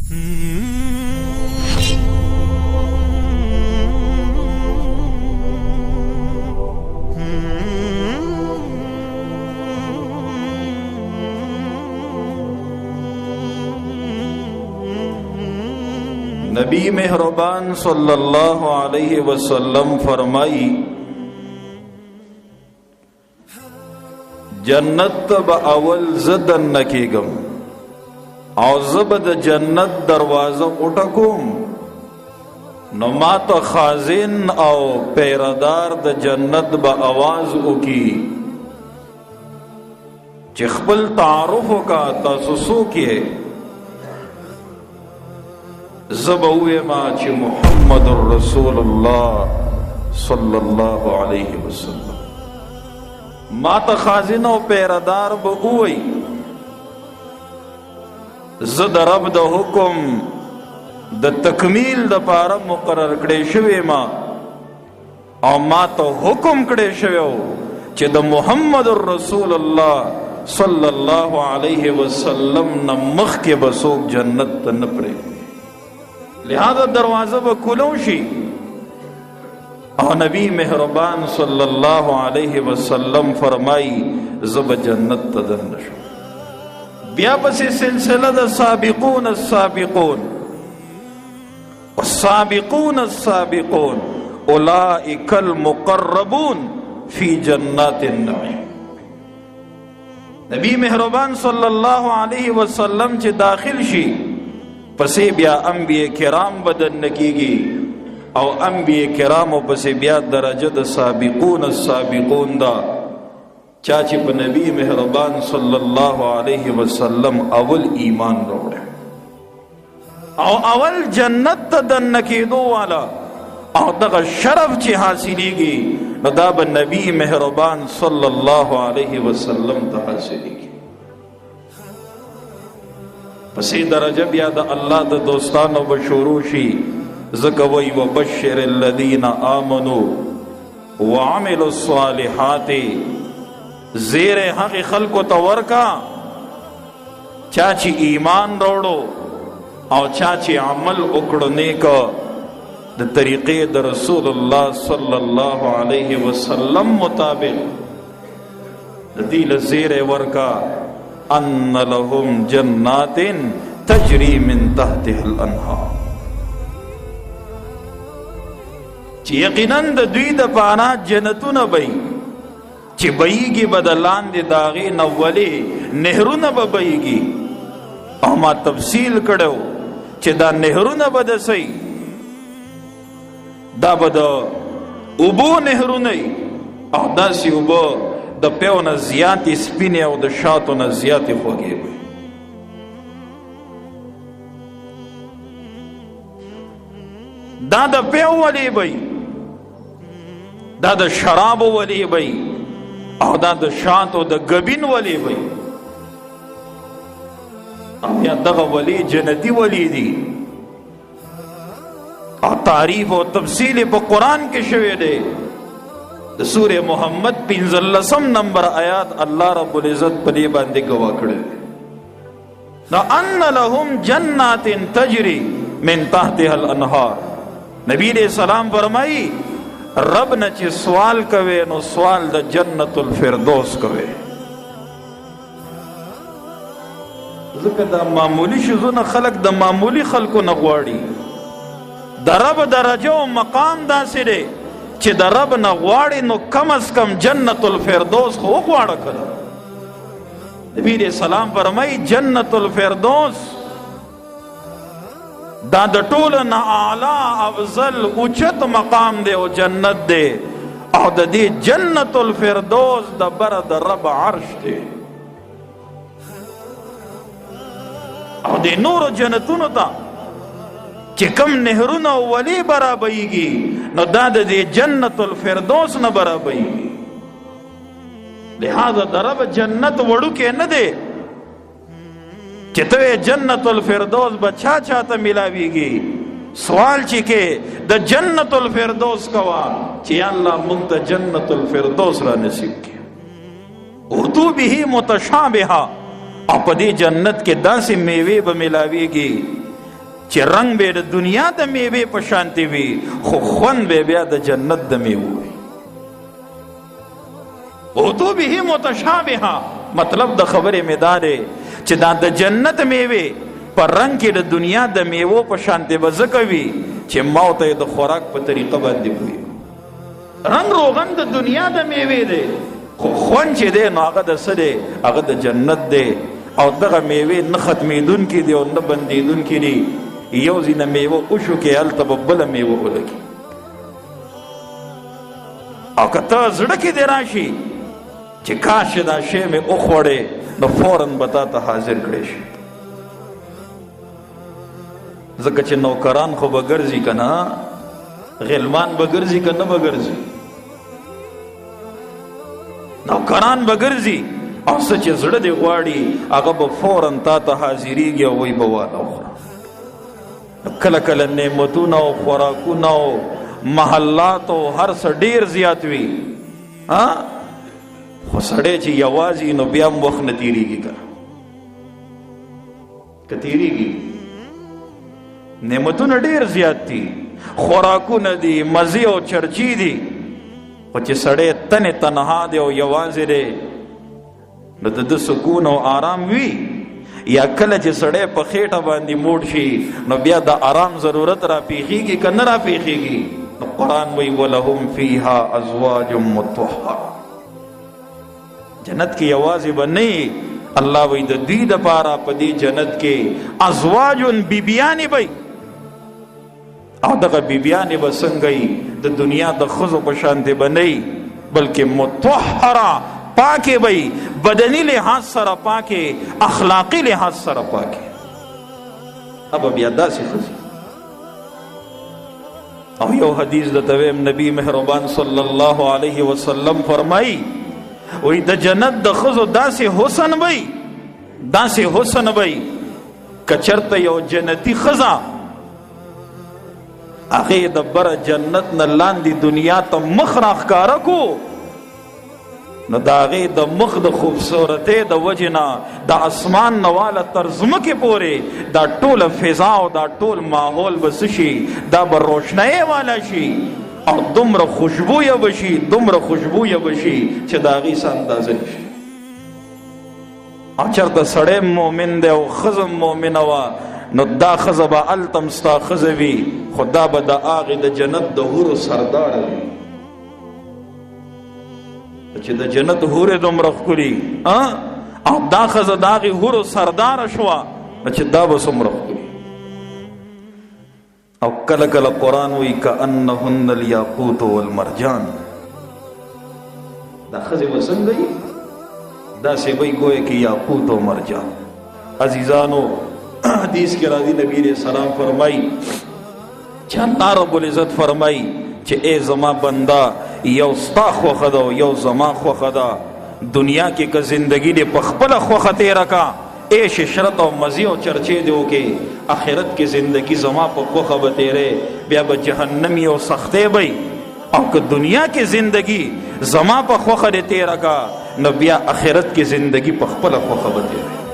नबी मेहरबान सल्लल्लाहु अलैहि वसल्लम फरमाई, जन्नत ब अवल ज़दन नकेगम और ज़बद जन्नत दरवाज़ा उठकुम न मात खाजिन और पैरादार द जन्नत ब आवाज उकी चिखबल तारुफ का तसुसु के ज़बउए माच मुहम्मदुर रसूलुल्लाह सल्लल्लाहु अलैहि वसल्लम मात खाजिन और पैरादार बुई ज़द रब द हुक्म द तकमील द पारा मुकर्रर कड़े शवे मा और मा तो हुक्म कड़े शवे चे द मुहम्मदुर रसूलुल्लाह सल्लल्लाहु अलैहि वसल्लम न मख के बसोक जन्नत न पड़े, लिहाजा दरवाजा ब खुलौशी और नबी मेहरबान सल्लल्लाहु अलैहि वसल्लम फरमाई ज़ब जन्नत तदन नशो। बिया पसी सिलसिला द साबिकून अस्साबिकून अस्साबिकून अस्साबिकून उलाइकल मुक़र्रबून फी जन्नातिन नईम। नबी मेहरबान सल्लल्लाहु अलैहि वसल्लम चे दाखिल शी पसे बिया अंबिया किराम बदन नकीगी और अंबिया किराम पसे बिया दरजद साबिकून साबिकून दा चाची पर नबी मेहरबान सल्लल्लाहु अलैहि वसल्लम अवल ईमान रोड़े और अवल जन्नत तदन नकीदो वाला और दगा शरफ ची हासिलीगी नदाब नबी मेहरबान सल्लल्लाहु अलैहि वसल्लम ता हासिलीगी। पसी दरजब याद अल्लाह द दोस्तानो बशुरूशी ज़कवई व बश्शिर अल्लज़ीना आमनू व अमिलु स्वालिहाति ज़ेरे हक़ खल्को तवरका चाची ईमान रोड़ो और चाची अमल उकड़ने का द तरीक़े द रसूलुल्लाह सल्लल्लाहु अलैहि वसल्लम मुताबिक दिल ज़ेरे वरका अन्न लहुम जन्नातिन तजरी मिन तहतिहल अनहार। यकीनन द दुई द पाना जन्नतुन बई ची बईगी बदलान दे दागे नवले नेहरू न बईगी और मा तफसील कड़ो चे दा नेहरू न बदसई दा बद उबो नेहरू नहीं और दा सी उबो द पेव न ज़ियाती स्पिने और द शातो न ज़ियाती खोगे दा द पेव वाली बई दा द शराब वाली बई और दा द शातो द गबिन वाली बई अब या दगा वली जन्नती वली दी और तारीफ और तफसील पर कुरान के शवे दे सूरे मोहम्मद 15 नंबर आयात अल्लाह रब्बुल इज्जत पली बांधे गवा खड़े न अन्न लहुम जन्नातिन तजरी मिन तहतिहल अनहार। नबी ने सलाम फरमाई रब न चे सवाल कवे नो सवाल द जन्नतुल फिरदौस कवे ज़िक्र मामूली शुज़ु न खलक द मामूली खलको न गवाड़ी दरब दरजो मकाम दा सिरे चे दरब न गवाड़ी नो कम अज कम जन्नतुल फिरदौस को गवाड़ा करा। नबी ने सलाम फरमाई जन्नतुल फिरदौस दा द टोल न आला अफजल उच्चत मकाम दे ओ जन्नत दे और द दे जन्नतुल फिरदौस द बर द रब अर्श दे और दे नूर जन्नतुन ता चिकम नेहरू न वली बराबईगी न दाद दे जन्नतुल फिरदौस न बराबईगी। लिहाजा दरब जन्नत वड़ू के न दे चितवे जन्नतुल फिरदौस बच्चा चाहता मिलावीगी सवाल चिके द जन्नतुल फिरदौस कवा ची अल्लाह मुंत जन्नतुल फिरदौस रा नसीब के उर्दू भी मुतशाबिहा अपदी जन्नत के दासी मेवे ब मिलावीगी چې رنگ به د دنیا د میوې په شانتي وي خو خوند به بیا د جنت د میوه وي. او تو به متشابهه، مطلب د خبرې مې دا دی چې دا د جنت میوې پر رنگ کې د دنیا د میوو په شانتي به ځکه وي چې ما ته د خوراک په طریقه باندې پوهېږم. رنگ روغن د دنیا د میوې دی خو خوند چې دی نو هغه د څه دی؟ هغه د جنت دی. او دغه میوې نه ختمېدونکي دي او نه بندېدونکي دي. یو ځینه میوه وشو کې هلته به بله میوه ولګي. او که ته زړه کې دې راشي چې کاش دا شی مې وخوړې نو فوراً به تا ته حاضر کړی شي. ځکه چې نوکران خو به ګرځي که نه، غلمان به ګرځي که نه به ګرځي؟ نوکران به ګرځي او څه چې زړه دې غواړي هغه به فوراً تا ته حاضرېږي او وایي به واله وخوره. کله کله نعمتونه او خوراکونه او محلات او هر څه ډېر زیات وي خو سړی چې یوازې نو بیا هم وخت نه تېرېږي که که تېرېږي؟ نعمتونه ډېر زیات دي، خوراکونه دي، مزې او چرچی دي، خو چې سړی تنې تنها دی او یوازې دی نو د ده سکون او آرام وي. یا کله چې سړی په خېټه باندې موډ شي نو بیا د آرام ضرورت را پیښیږي که نه را پیښیږي؟ نو قرآن وایي ولهم فیها ازواج مطهره. جنت کې یوازې به نه، الله وایي د دوی دپاره په دې جنت کې ازواج بیبیانې به او دغه بیبیانې به څنګه وي؟ د دنیا د ښځو په شانتې به نه بلکې مطهره، پاکې به وي، بدني لحاظ سره پاکې، اخلاقي لحاظ سره پاکې. اب بیا داسې ښځې. او یو حدیث درته ویم، نبی مهربان صلی الله علیه وسلم فرمایي وی د جنت د ښځو داسې حسن وي، داسې حسن وي که چېرته یو جنتي ښځه هغې د بره جنت نه لاندې دنیا ته مخ راښکاره کو نو د هغې د مخ د خوبصورتۍ د وجې نه د اسمان نه واله تر ځمکې پورې دا ټوله فضا او دا ټول ماحول به څه شي؟ دا به روشنایۍ والا شي او دومره خوشبویه به شي، دومره خوشبویه به شي چې د هغې څه اندازه نشي. او چېرته سړی مؤمن دی او ښځه مؤمنه وه نو دا ښځه به هلته هم ستا ښځه وي خو دا به د هغې د جنت د حورو سرداره وي. چې د جنت حورې دومره ښکلي او دا ښځه د هغې حورو سرداره شوه نو چې دا به څومره ښکلي. او کله کله قرآن وی کأنهن الیاقوت والمرجان. دا ښځې به څنګه وي؟ داسې به گویا کې یاقوت او مرجان. عزیزانو حدیث کې راځي نبی علیہ السلام فرمایي چې الله رب العزت فرمایي چې ای زما بنده یو ستا خوښه ده او یو زما خوښه ده. دنیا کې که زندگی دې په خپله خوښه تېره کا، عیش عشرت او مزې او چرچې دې وکې، آخرت کې زندگی زما په خوښه به تېرې بیا به جهنمي او سختۍ به. او که دنیا کې زندگی زما په خوښه دې تېره کا نو بیا آخرت کې زندگی په خپله خوښه به تېرې.